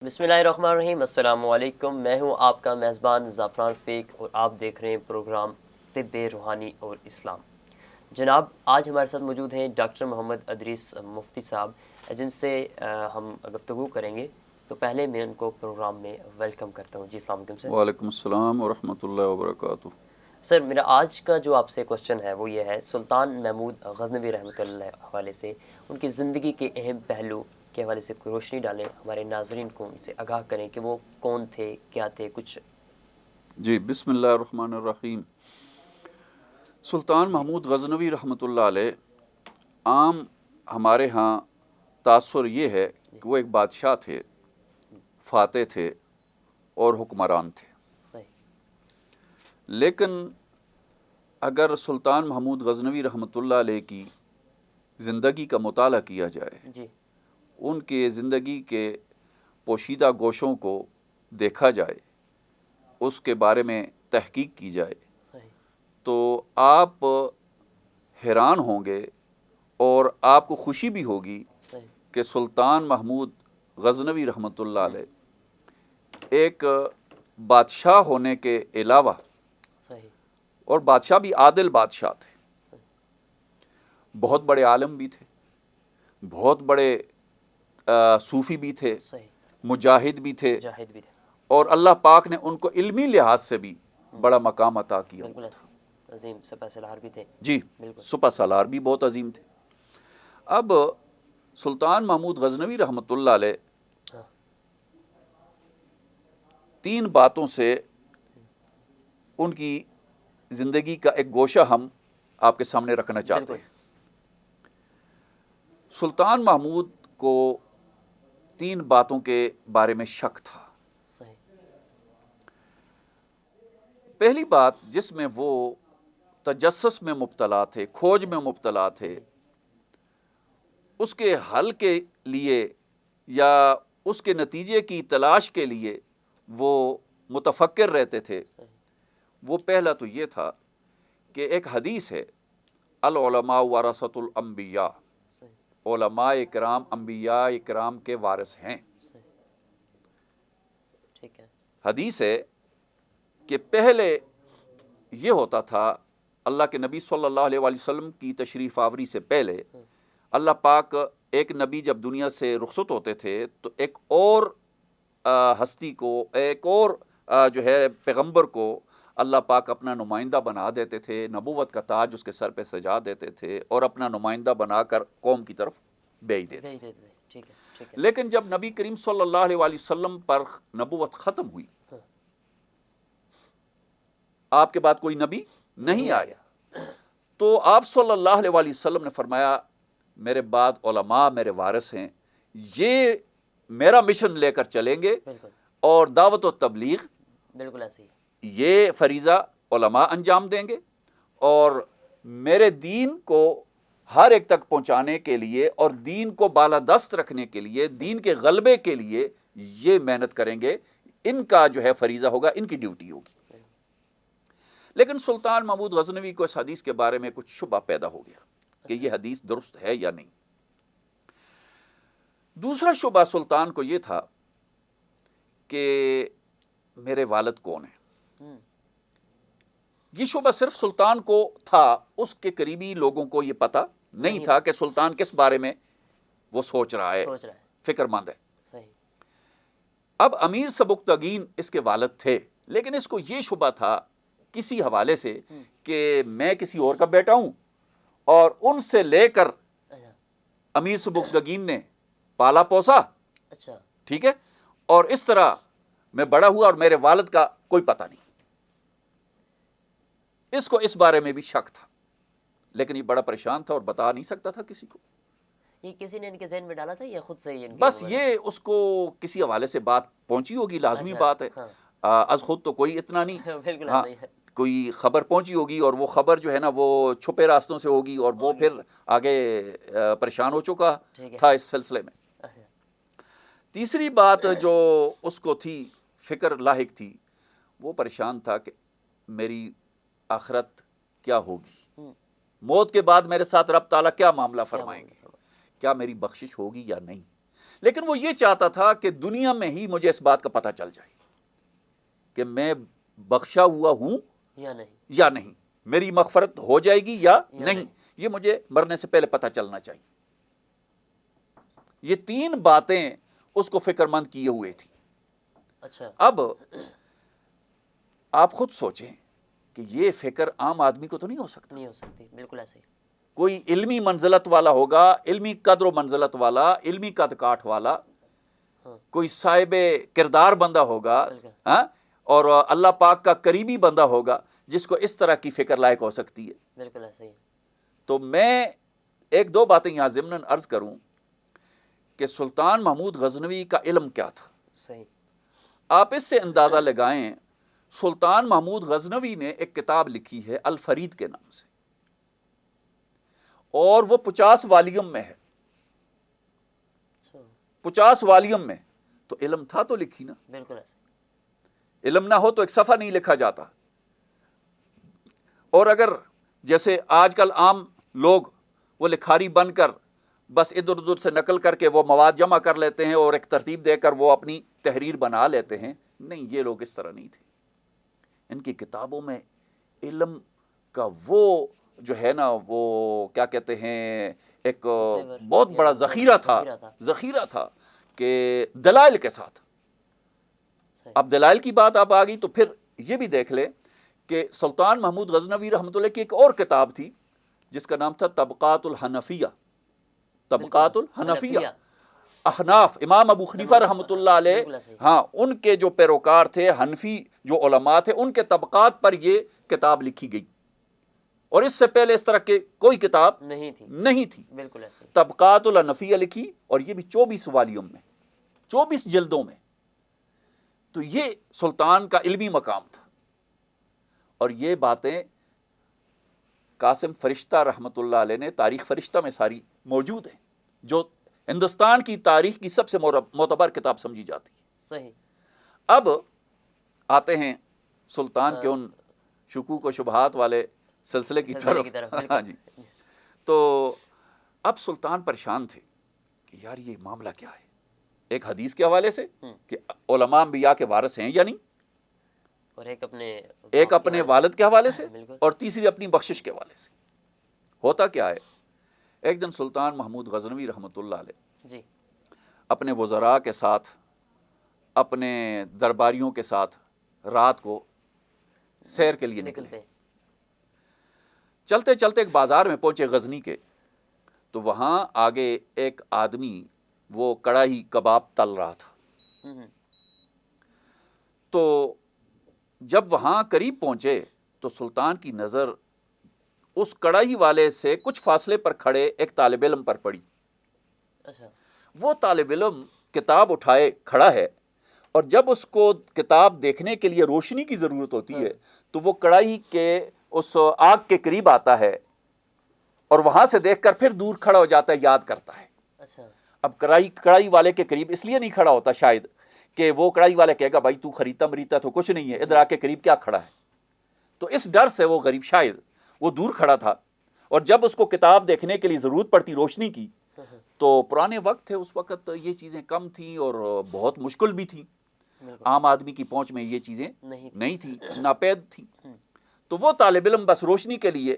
بسم اللہ الرحمن الرحیم۔ السلام علیکم، میں ہوں آپ کا میزبان زعفران فیق اور آپ دیکھ رہے ہیں پروگرام طب روحانی اور اسلام۔ جناب، آج ہمارے ساتھ موجود ہیں ڈاکٹر محمد ادریس مفتی صاحب، جن سے ہم گفتگو کریں گے۔ تو پہلے میں ان کو پروگرام میں ویلکم کرتا ہوں۔ جی السلام علیکم سر۔ وعلیکم السلام ورحمۃ اللہ وبرکاتہ۔ سر، میرا آج کا جو آپ سے کوشچن ہے وہ یہ ہے، سلطان محمود غزنوی رحمۃ اللہ حوالے سے ان کی زندگی کے اہم پہلو کے حوالے سے کوئی روشنی ڈالیں، ہمارے ناظرین کو ان سے آگاہ کریں کہ وہ کون تھے، کیا تھے کچھ۔ جی بسم اللہ الرحمن الرحیم۔ سلطان محمود غزنوی رحمۃ اللہ علیہ، عام ہمارے ہاں تاثر یہ ہے کہ وہ ایک بادشاہ تھے، فاتح تھے اور حکمران تھے۔ صحیح۔ لیکن اگر سلطان محمود غزنوی رحمۃ اللہ علیہ کی زندگی کا مطالعہ کیا جائے، جی ان کے زندگی کے پوشیدہ گوشوں کو دیکھا جائے، اس کے بارے میں تحقیق کی جائے، صحیح تو آپ حیران ہوں گے اور آپ کو خوشی بھی ہوگی صحیح کہ سلطان محمود غزنوی رحمۃ اللہ علیہ ایک بادشاہ ہونے کے علاوہ، صحیح اور بادشاہ بھی عادل بادشاہ تھے، صحیح بہت بڑے عالم بھی تھے، بہت بڑے صوفی بھی تھے، صحیح مجاہد بھی تھے، مجاہد بھی تھے، اور اللہ پاک نے ان کو علمی لحاظ سے بھی بڑا مقام عطا کیا بالکل ہوا تھا۔ ایسے عظیم سپہ سالار بھی تھے۔ جی، بالکل سپہ سالار بھی بہت عظیم تھے۔ اب سلطان محمود غزنوی رحمۃ اللہ علیہ ہاں، 3 باتوں سے ان کی زندگی کا ایک گوشہ ہم آپ کے سامنے رکھنا چاہتے بالکل ہیں۔ سلطان محمود کو 3 باتوں کے بارے میں شک تھا۔ صحیح پہلی بات جس میں وہ تجسس میں مبتلا تھے، کھوج میں مبتلا تھے، اس کے حل کے لیے یا اس کے نتیجے کی تلاش کے لیے وہ متفکر رہتے تھے، وہ پہلا تو یہ تھا کہ ایک حدیث ہے، العلماء ورثۃ الانبیاء، علماء کرام انبیاء کرام کے وارث ہیں۔ ٹھیک ہے۔ حدیث ہے کہ پہلے یہ ہوتا تھا، اللہ کے نبی صلی اللہ علیہ وآلہ وسلم کی تشریف آوری سے پہلے اللہ پاک ایک نبی جب دنیا سے رخصت ہوتے تھے تو ایک اور ہستی کو، ایک اور جو ہے پیغمبر کو اللہ پاک اپنا نمائندہ بنا دیتے تھے، نبوت کا تاج اس کے سر پہ سجا دیتے تھے اور اپنا نمائندہ بنا کر قوم کی طرف بھیج دیتے تھے۔ ٹھیک ہے ٹھیک ہے۔ لیکن جب نبی کریم صلی اللہ علیہ وآلہ وسلم پر نبوت ختم ہوئی، آپ کے بعد کوئی نبی نہیں آیا، تو آپ صلی اللہ علیہ وآلہ وسلم نے فرمایا میرے بعد علماء میرے وارث ہیں، یہ میرا مشن لے کر چلیں گے بالکل اور دعوت و تبلیغ بالکل ایسے ہی۔ یہ فریضہ علماء انجام دیں گے، اور میرے دین کو ہر ایک تک پہنچانے کے لیے اور دین کو بالادست رکھنے کے لیے، دین کے غلبے کے لیے یہ محنت کریں گے، ان کا جو ہے فریضہ ہوگا، ان کی ڈیوٹی ہوگی۔ لیکن سلطان محمود غزنوی کو اس حدیث کے بارے میں کچھ شبہ پیدا ہو گیا کہ یہ حدیث درست ہے یا نہیں۔ دوسرا شبہ سلطان کو یہ تھا کہ میرے والد کون ہیں۔ یہ شبہ صرف سلطان کو تھا، اس کے قریبی لوگوں کو یہ پتہ نہیں تھا کہ سلطان کس بارے میں وہ سوچ رہا ہے، فکر مند ہے۔ صحیح۔ اب امیر سبکتگین اس کے والد تھے، لیکن اس کو یہ شبہ تھا کسی حوالے سے کہ میں کسی اور کا بیٹا ہوں اور ان سے لے کر امیر سبکتگین نے پالا پوسا، اچھا ٹھیک ہے، اور اس طرح میں بڑا ہوا اور میرے والد کا کوئی پتہ نہیں۔ اس کو اس بارے میں بھی شک تھا، لیکن یہ بڑا پریشان تھا اور بتا نہیں سکتا تھا کسی کو۔ یہ کسی نے ان کے ذہن میں ڈالا تھا یا خود سے ہی؟ بس یہ اس کو کسی حوالے سے بات پہنچی ہوگی، لازمی بات ہے، از خود تو کوئی اتنا نہیں، بالکل ہاں کوئی خبر پہنچی ہوگی اور وہ خبر جو ہے نا وہ چھپے راستوں سے ہوگی اور وہ پھر آگے پریشان ہو چکا تھا اس سلسلے میں۔ تیسری بات جو اس کو تھی، فکر لاحق تھی، وہ پریشان تھا کہ میری آخرت کیا ہوگی، موت کے بعد میرے ساتھ رب تعالیٰ کیا معاملہ فرمائیں گے، کیا میری بخشش ہوگی یا نہیں۔ لیکن وہ یہ چاہتا تھا کہ دنیا میں ہی مجھے اس بات کا پتہ چل جائے کہ میں بخشا ہوا ہوں یا نہیں، میری مغفرت ہو جائے گی یا نہیں، یہ مجھے مرنے سے پہلے پتہ چلنا چاہیے۔ یہ 3 باتیں اس کو فکر مند کیے ہوئے تھی۔ اچھا، اب آپ خود سوچیں کہ یہ فکر عام آدمی کو تو نہیں ہو سکتا۔ نہیں ہو سکتی، بالکل ایسے ہی۔ کوئی علمی منزلت والا ہوگا، علمی قدر و منزلت والا، علمی قد کاٹ والا، کوئی صاحب کردار بندہ ہوگا، ہاں، اور اللہ پاک کا قریبی بندہ ہوگا جس کو اس طرح کی فکر لائق ہو سکتی ہے۔ بالکل ایسے ہی۔ تو میں 1-2 باتیں یہاں ضمناً عرض کروں کہ سلطان محمود غزنوی کا علم کیا تھا۔ صحیح۔ آپ اس سے اندازہ لگائیں، سلطان محمود غزنوی نے ایک کتاب لکھی ہے الفرید کے نام سے، اور وہ 50 والیوم میں ہے۔ 50 والیوم میں، تو علم تھا تو لکھی نا۔ بالکل ایسے۔ علم نہ ہو تو ایک صفحہ نہیں لکھا جاتا۔ اور اگر جیسے آج کل عام لوگ وہ لکھاری بن کر بس ادھر ادھر سے نقل کر کے وہ مواد جمع کر لیتے ہیں اور ایک ترتیب دے کر وہ اپنی تحریر بنا لیتے ہیں، نہیں، یہ لوگ اس طرح نہیں تھے۔ ان کی کتابوں میں علم کا وہ جو ہے نا، وہ کیا کہتے ہیں، ایک بہت بڑا ذخیرہ تھا کہ دلائل کے ساتھ۔ اب دلائل کی بات آپ آ گئی تو پھر یہ بھی دیکھ لیں کہ سلطان محمود غزنوی رحمۃ اللہ کی ایک اور کتاب تھی جس کا نام تھا طبقات الحنفیہ۔ طبقات الحنفیہ، احناف، امام ابو حنیفہ رحمۃ اللہ علیہ، ہاں، ان کے جو پیروکار تھے، حنفی جو علماء تھے، ان کے طبقات پر یہ کتاب لکھی گئی، اور اس سے پہلے اس طرح کی کوئی کتاب نہیں تھی۔ بالکل ایسے۔ طبقات الحنفیہ لکھی، اور یہ بھی 24 والیوم میں، 24 جلدوں میں۔ تو یہ سلطان کا علمی مقام تھا، اور یہ باتیں قاسم فرشتہ رحمۃ اللہ علیہ نے تاریخ فرشتہ میں ساری موجود ہیں، جو ہندوستان کی تاریخ کی سب سے معتبر کتاب سمجھی جاتی ہے۔ صحیح۔ اب آتے ہیں سلطان کے ان شکوک و شبہات والے سلسلے کی طرف۔ ہاں جی، تو اب سلطان پریشان تھے کہ یار یہ معاملہ کیا ہے، ایک حدیث کے حوالے سے کہ علماء انبیاء کے وارث ہیں یا نہیں، اور ایک اپنے والد کے حوالے سے، اور تیسری اپنی بخشش کے حوالے سے۔ ہوتا کیا ہے، ایک دن سلطان محمود غزنوی رحمۃ اللہ علیہ جی اپنے وزراء کے ساتھ، اپنے درباریوں کے ساتھ رات کو سیر کے لیے نکلے۔ چلتے چلتے ایک بازار میں پہنچے غزنی کے، تو وہاں آگے ایک آدمی وہ کڑاہی کباب تل رہا تھا۔ تو جب وہاں قریب پہنچے تو سلطان کی نظر اس کڑاہی والے سے کچھ فاصلے پر کھڑے ایک طالب علم پر پڑی۔ وہ طالب علم کتاب اٹھائے کھڑا ہے، اور جب اس کو کتاب دیکھنے کے لیے روشنی کی ضرورت ہوتی ہے تو وہ کڑاہی کے اس آگ کے قریب آتا ہے، اور وہاں سے دیکھ کر پھر دور کھڑا ہو جاتا ہے، یاد کرتا ہے۔ اب کڑاہی والے کے قریب اس لیے نہیں کھڑا ہوتا شاید کہ وہ کڑاہی والا کہے گا بھائی تو خریدتا مریدتا تو کچھ نہیں ہے، ادھر آ کے قریب کیا کھڑا ہے۔ تو اس ڈر سے وہ غریب شاید وہ دور کھڑا تھا، اور جب اس کو کتاب دیکھنے کے لیے ضرورت پڑتی روشنی کی، تو پرانے وقت تھے، اس وقت یہ چیزیں کم تھیں اور بہت مشکل بھی تھیں، عام آدمی کی پہنچ میں یہ چیزیں نہیں تھیں، ناپید تھیں۔ تو وہ طالب علم بس روشنی کے لیے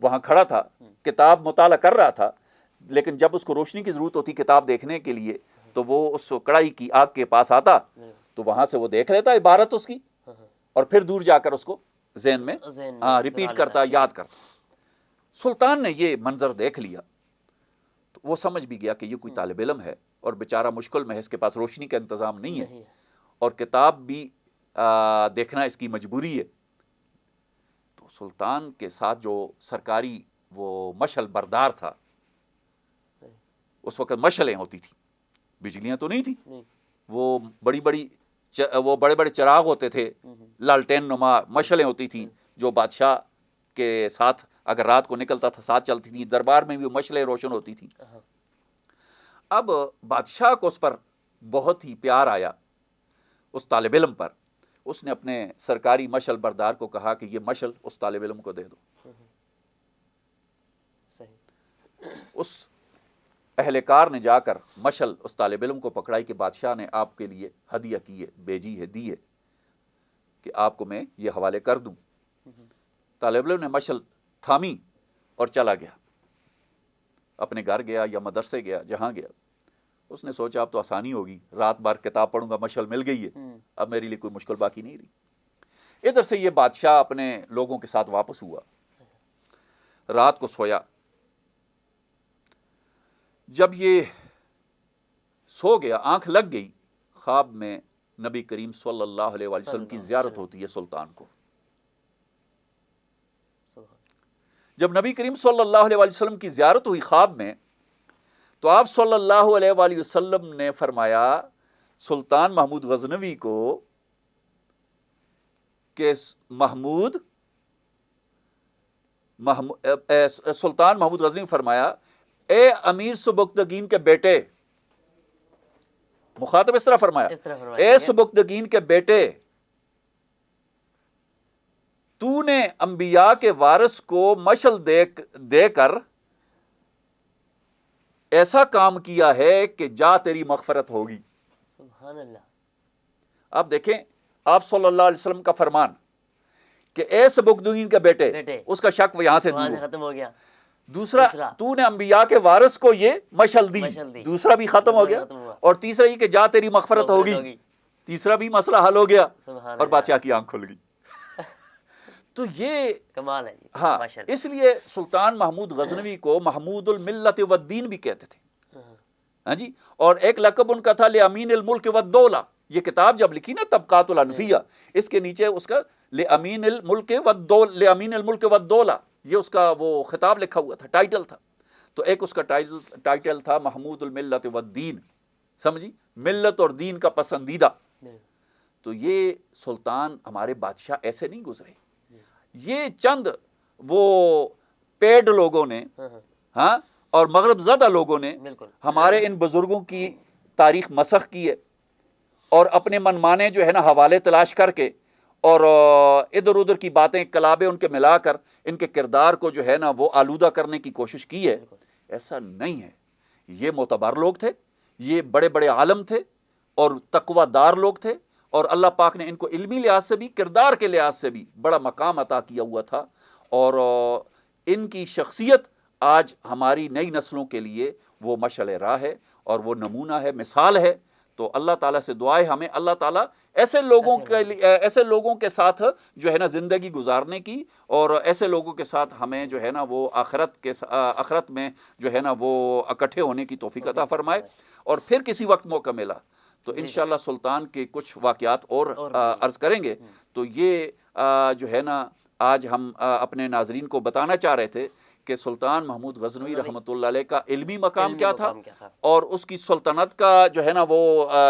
وہاں کھڑا تھا، کتاب مطالعہ کر رہا تھا، لیکن جب اس کو روشنی کی ضرورت ہوتی کتاب دیکھنے کے لیے تو وہ اس کڑاہی کی آگ کے پاس آتا، تو وہاں سے وہ دیکھ لیتا عبارت اس کی، اور پھر دور جا کر اس کو ذہن میں ریپیٹ کرتا، یاد کرتا۔ سلطان نے یہ منظر دیکھ لیا تو وہ سمجھ بھی گیا کہ یہ کوئی طالب علم ہے اور بیچارہ مشکل میں ہے، اس کے پاس روشنی کا انتظام نہیں ہے، اور کتاب بھی دیکھنا اس کی مجبوری ہے۔ تو سلطان کے ساتھ جو سرکاری وہ مشعل بردار تھا، اس وقت مشعلیں ہوتی تھیں، بجلیاں تو نہیں تھیں، وہ بڑے بڑے چراغ ہوتے تھے، لالٹین نما مشعلیں ہوتی تھیں جو بادشاہ کے ساتھ اگر رات کو نکلتا تھا ساتھ چلتی تھیں، دربار میں بھی مشعلیں روشن ہوتی تھیں۔ اب بادشاہ کو اس پر بہت ہی پیار آیا، اس طالب علم پر۔ اس نے اپنے سرکاری مشعل بردار کو کہا کہ یہ مشعل اس طالب علم کو دے دو۔ اس اہلکار نے جا کر مشل اس طالب علم کو پکڑائی کہ بادشاہ نے آپ کے لیے ہدیہ کی ہے، بھیجی ہے، دی ہے کہ آپ کو میں یہ حوالے کر دوں۔ طالب علم نے مشل تھامی اور چلا گیا، اپنے گھر گیا یا مدرسے گیا، جہاں گیا اس نے سوچا اب تو آسانی ہوگی، رات بھر کتاب پڑھوں گا، مشل مل گئی ہے، اب میرے لیے کوئی مشکل باقی نہیں رہی۔ ادھر سے یہ بادشاہ اپنے لوگوں کے ساتھ واپس ہوا، رات کو سویا۔ جب یہ سو گیا، آنکھ لگ گئی، خواب میں نبی کریم صلی اللہ علیہ وآلہ وسلم کی زیارت ہوتی ہے سلطان کو۔ جب نبی کریم صلی اللہ علیہ وآلہ وسلم کی زیارت ہوئی خواب میں، تو آپ صلی اللہ علیہ وآلہ وسلم نے فرمایا سلطان محمود غزنوی کو کہ سلطان محمود غزنوی فرمایا اے امیر سبکتگین کے بیٹے، مخاطب اس طرح فرمایا اے سبکتگین کے بیٹے، تو نے انبیاء کے وارث کو مشل دے کر ایسا کام کیا ہے کہ جا تیری مغفرت ہوگی۔ سبحان اللہ۔ آپ دیکھیں آپ صلی اللہ علیہ وسلم کا فرمان کہ اے سبکتگین کے بیٹے، اس کا شک یہاں سے دور ختم ہو گیا۔ دوسرا تو نے انبیاء کے وارث کو یہ مشل دی، دوسرا بھی ختم ہو گیا، اور تیسرا یہ کہ جا تیری مغفرت ہوگی، تیسرا بھی مسئلہ حل ہو گیا، اور بادشاہ کی آنکھ کھل گئی۔ تو یہ کمال ہے۔ ہاں، اس لیے سلطان محمود غزنوی کو محمود الملت والدین بھی کہتے تھے، ہاں جی، اور ایک لقب ان کا تھا لامین الملک والدولہ۔ یہ کتاب جب لکھی نا طبقات الانفیہ، اس کے نیچے اس کا لامین الملک والدولہ، یہ اس کا وہ خطاب لکھا ہوا تھا، ٹائٹل تھا۔ تو ایک اس کا ٹائٹل تھا محمود الملت والدین، سمجھی، ملت اور دین کا پسندیدہ۔ تو یہ سلطان ہمارے بادشاہ ایسے نہیں گزرے، یہ چند وہ پیڈ لوگوں نے ہاں اور مغرب زدہ لوگوں نے ہمارے ان بزرگوں کی تاریخ مسخ کی ہے، اور اپنے من مانے جو ہے نا حوالے تلاش کر کے اور ادھر ادھر کی باتیں کلابے ان کے ملا کر ان کے کردار کو جو ہے نا وہ آلودہ کرنے کی کوشش کی ہے۔ ایسا نہیں ہے، یہ معتبر لوگ تھے، یہ بڑے بڑے عالم تھے اور تقوی دار لوگ تھے، اور اللہ پاک نے ان کو علمی لحاظ سے بھی، کردار کے لحاظ سے بھی بڑا مقام عطا کیا ہوا تھا، اور ان کی شخصیت آج ہماری نئی نسلوں کے لیے وہ مشعل راہ ہے اور وہ نمونہ ہے، مثال ہے۔ تو اللہ تعالیٰ سے دعا ہے ہمیں اللہ تعالیٰ ایسے لوگوں کے ساتھ جو ہے نا زندگی گزارنے کی، اور ایسے لوگوں کے ساتھ ہمیں جو ہے نا وہ آخرت میں جو ہے نا وہ اکٹھے ہونے کی توفیق عطا فرمائے۔ اور پھر کسی وقت موقع ملا تو انشاءاللہ سلطان کے کچھ واقعات اور عرض کریں گے۔ تو یہ جو ہے نا آج ہم اپنے ناظرین کو بتانا چاہ رہے تھے کہ سلطان محمود غزنوی رحمۃ اللہ علیہ کا علمی مقام کیا تھا، اور اس کی سلطنت کا جو ہے نا وہ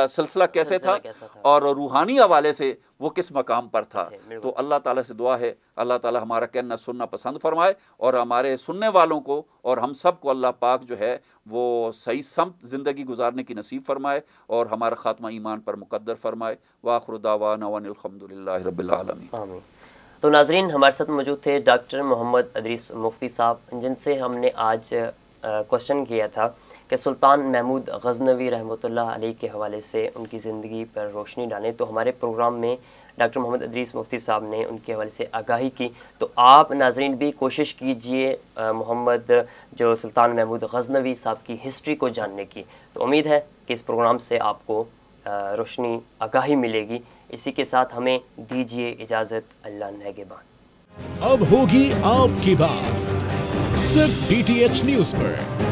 سلسلہ کیسے تھا، اور روحانی حوالے سے وہ کس مقام پر تھا۔ تو اللہ تعالیٰ سے دعا ہے اللہ تعالیٰ ہمارا کہنا سننا پسند فرمائے، اور ہمارے سننے والوں کو اور ہم سب کو اللہ پاک جو ہے وہ صحیح سمت زندگی گزارنے کی نصیب فرمائے، اور ہمارا خاتمہ ایمان پر مقدر فرمائے۔ وآخر دعوانا ان الحمدللہ رب العالمین۔ آمین۔ تو ناظرین، ہمارے ساتھ موجود تھے ڈاکٹر محمد ادریس مفتی صاحب، جن سے ہم نے آج کوشچن کیا تھا کہ سلطان محمود غزنوی رحمۃ اللہ علیہ کے حوالے سے ان کی زندگی پر روشنی ڈالیں۔ تو ہمارے پروگرام میں ڈاکٹر محمد ادریس مفتی صاحب نے ان کے حوالے سے آگاہی کی، تو آپ ناظرین بھی کوشش کیجئے جو سلطان محمود غزنوی صاحب کی ہسٹری کو جاننے کی۔ تو امید ہے کہ اس پروگرام سے آپ کو روشنی آگاہی ملے گی۔ اسی کے ساتھ ہمیں دیجیے اجازت، اللہ نگہبان۔ اب ہوگی آپ کی بات صرف DTH نیوز پر۔